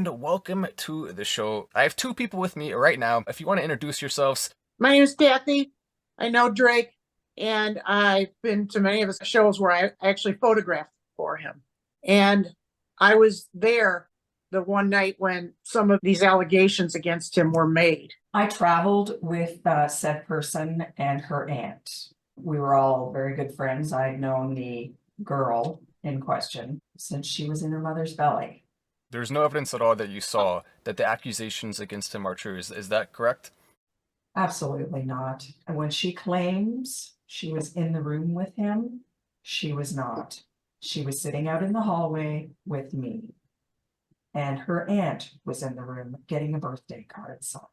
and welcome to the show. I have two people with me right now. If you want to introduce yourselves. My name is Kathy. I know Drake, and I've been to many of his shows where I actually photographed for him. And I was there the one night when some of these allegations against him were made. I traveled with said person and her aunt. We were all very good friends. I'd known the girl in question since she was in her mother's belly. There's no evidence at all that you saw that the accusations against him are true. Is that correct? Absolutely not. And when she claims she was in the room with him, she was not. She was sitting out in the hallway with me. And her aunt was in the room getting a birthday card signed.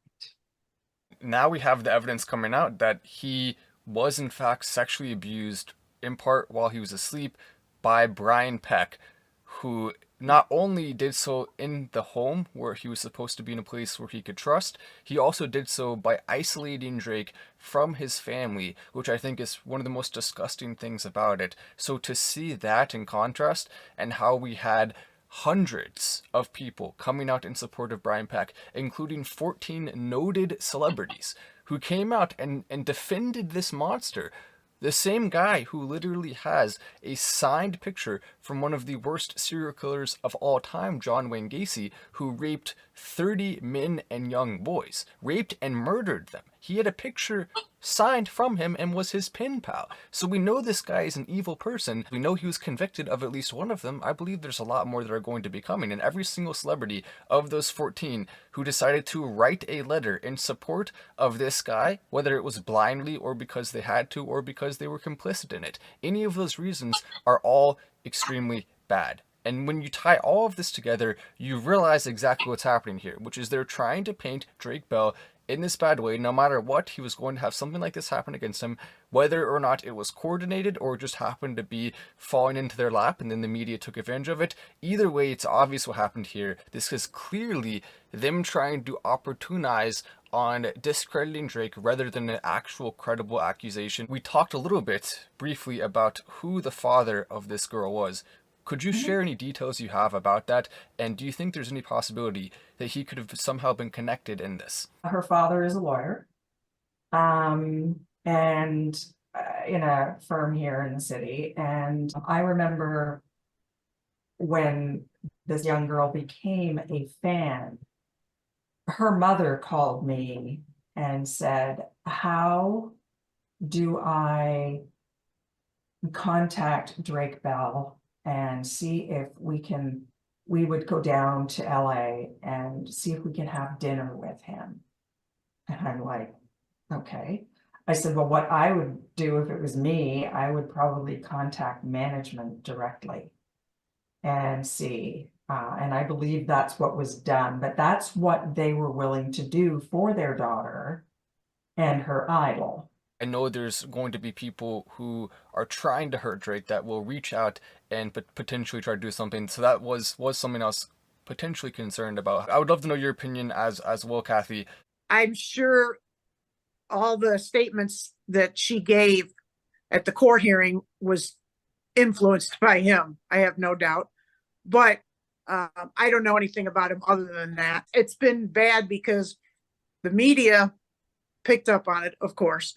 Now we have the evidence coming out that he was in fact sexually abused, in part while he was asleep, by Brian Peck, who not only did so in the home where he was supposed to be in a place where he could trust, he also did so by isolating Drake from his family, which I think is one of the most disgusting things about it. So to see that in contrast, and how we had hundreds of people coming out in support of Brian Peck, including 14 noted celebrities who came out and defended this monster. The same guy who literally has a signed picture from one of the worst serial killers of all time, John Wayne Gacy, who raped 30 men and young boys, raped and murdered them. He had a picture signed from him and was his pen pal. So we know this guy is an evil person. We know he was convicted of at least one of them. I believe there's a lot more that are going to be coming. And every single celebrity of those 14 who decided to write a letter in support of this guy, whether it was blindly or because they had to or because they were complicit in it, any of those reasons are all extremely bad. And when you tie all of this together, you realize exactly what's happening here, which is they're trying to paint Drake Bell in this bad way. No matter what, he was going to have something like this happen against him, whether or not it was coordinated or just happened to be falling into their lap and then the media took advantage of it. Either way, it's obvious what happened here. This is clearly them trying to opportunize on discrediting Drake rather than an actual credible accusation. We talked a little bit briefly about who the father of this girl was. Could you share any details you have about that? And do you think there's any possibility that he could have somehow been connected in this? Her father is a lawyer, and in a firm here in the city. And I remember when this young girl became a fan, her mother called me and said, "How do I contact Drake Bell and see if we would go down to LA and see if we can have dinner with him?" And I'm like, okay. I said, well, what I would do if it was me, I would probably contact management directly and see. And I believe that's what was done, but that's what they were willing to do for their daughter and her idol. I know there's going to be people who are trying to hurt Drake that will reach out and potentially try to do something. So that was something I was potentially concerned about. I would love to know your opinion as well, Kathy. I'm sure all the statements that she gave at the court hearing was influenced by him. I have no doubt. But I don't know anything about him other than that. It's been bad because the media picked up on it, of course.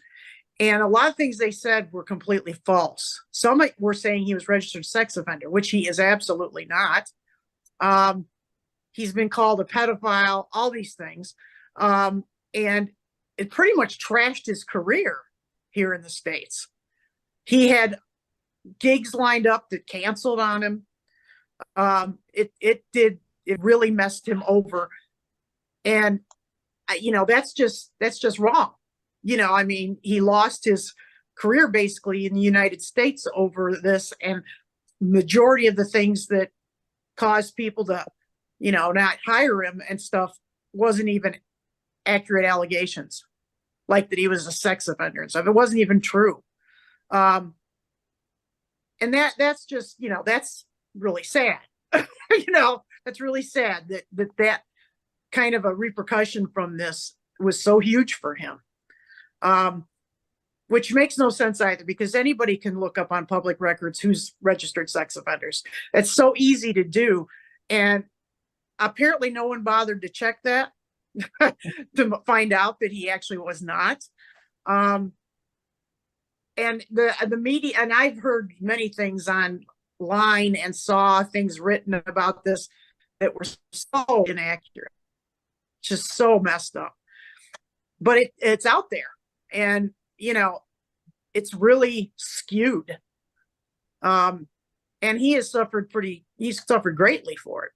And a lot of things they said were completely false. Some were saying he was a registered sex offender, which he is absolutely not. He's been called a pedophile, all these things. And it pretty much trashed his career here in the States. He had gigs lined up that canceled on him. It really messed him over. And, that's just wrong. I mean, he lost his career basically in the United States over this, and majority of the things that caused people to, not hire him and stuff wasn't even accurate allegations, like that he was a sex offender and stuff. It wasn't even true. And that's just, that's really sad. That's really sad that kind of a repercussion from this was so huge for him. Which makes no sense either, because anybody can look up on public records who's registered sex offenders. It's so easy to do. And apparently no one bothered to check that to find out that he actually was not. And the media, and I've heard many things online and saw things written about this that were so inaccurate, just so messed up. But it's out there, and it's really skewed. And he's suffered greatly for it.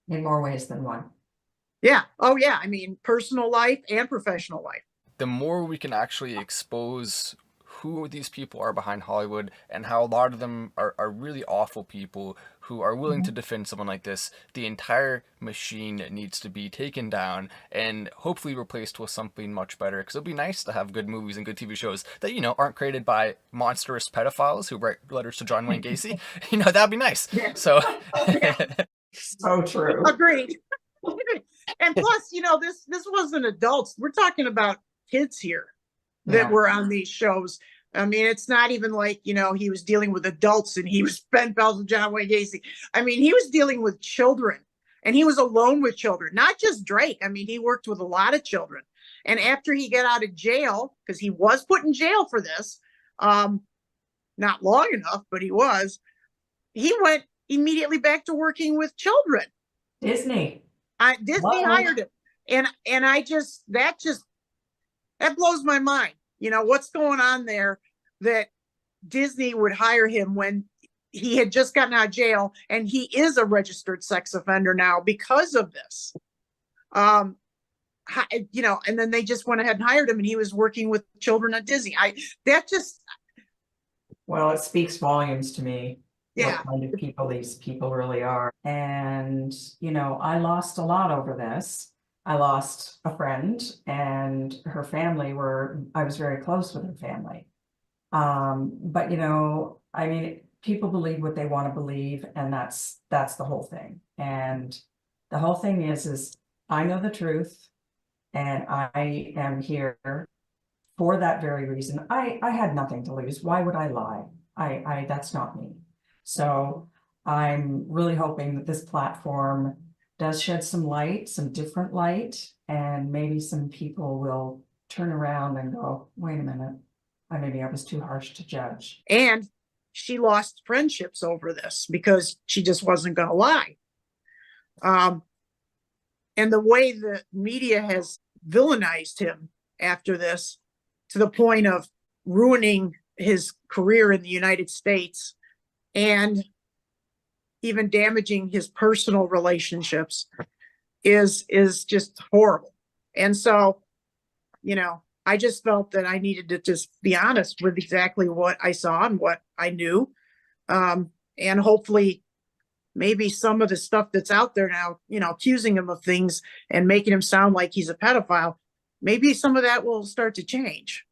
In more ways than one. Yeah. Oh yeah. I mean, personal life and professional life. The more we can actually expose who these people are behind Hollywood and how a lot of them are really awful people who are willing to defend someone like this, the entire machine needs to be taken down and hopefully replaced with something much better. Because it'll be nice to have good movies and good TV shows that, aren't created by monstrous pedophiles who write letters to John Wayne Gacy. That'd be nice. So. So true. Agreed. And plus, this wasn't adults. We're talking about kids here that were on these shows. I mean, it's not even like, he was dealing with adults and he was pen pals with John Wayne Gacy. I mean, he was dealing with children, and he was alone with children, not just Drake. I mean, he worked with a lot of children. And after he got out of jail, because he was put in jail for this, not long enough, but he went immediately back to working with children. Disney hired him. And that blows my mind. What's going on there that Disney would hire him when he had just gotten out of jail, and he is a registered sex offender now because of this. And then they just went ahead and hired him, and he was working with children at Disney. Well, it speaks volumes to me. Yeah. What kind of people these people really are. And, I lost a lot over this. I lost a friend, and her family I was very close with her family. But, I mean, people believe what they want to believe, and that's the whole thing. And the whole thing is I know the truth, and I am here for that very reason. I had nothing to lose. Why would I lie? That's not me. So I'm really hoping that this platform does shed some light, some different light, and maybe some people will turn around and go, wait a minute, maybe I was too harsh to judge. And she lost friendships over this because she just wasn't going to lie. And the way the media has villainized him after this, to the point of ruining his career in the United States and even damaging his personal relationships, is just horrible. And so, I just felt that I needed to just be honest with exactly what I saw and what I knew. And hopefully maybe some of the stuff that's out there now, accusing him of things and making him sound like he's a pedophile, maybe some of that will start to change.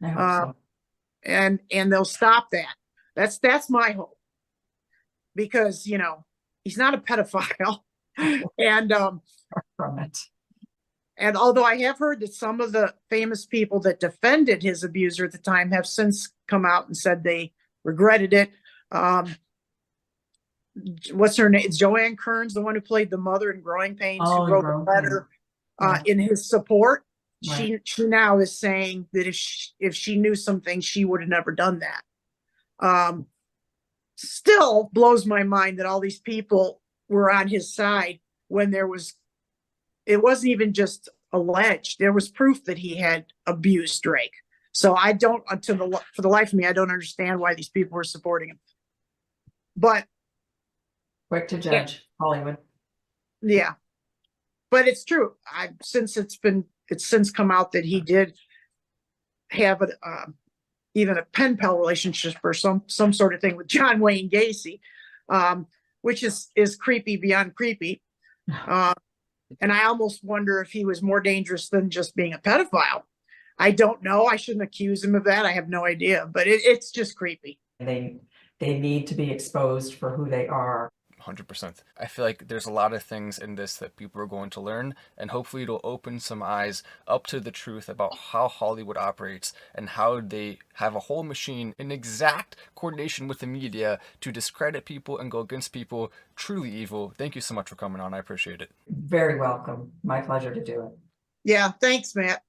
I hope so. And they'll stop that. That's my hope, because he's not a pedophile. And from it. And although I have heard that some of the famous people that defended his abuser at the time have since come out and said they regretted it. What's her name? It's Joanne Kearns, the one who played the mother in Growing Pains, who wrote a letter in his support. Right. She now is saying that if she knew something, she would have never done that. Still blows my mind that all these people were on his side when it wasn't even just alleged. There was proof that he had abused Drake. So I don't, for the life of me, I don't understand why these people were supporting him. But quick to judge, Hollywood. Yeah, but it's true. It's since come out that he did have even a pen pal relationship or some sort of thing with John Wayne Gacy, which is creepy beyond creepy. And I almost wonder if he was more dangerous than just being a pedophile. I don't know. I shouldn't accuse him of that. I have no idea, but it's just creepy. They need to be exposed for who they are. 100%. I feel like there's a lot of things in this that people are going to learn, and hopefully it'll open some eyes up to the truth about how Hollywood operates and how they have a whole machine in exact coordination with the media to discredit people and go against people truly evil. Thank you so much for coming on. I appreciate it. Very welcome. My pleasure to do it. Yeah, thanks, Matt.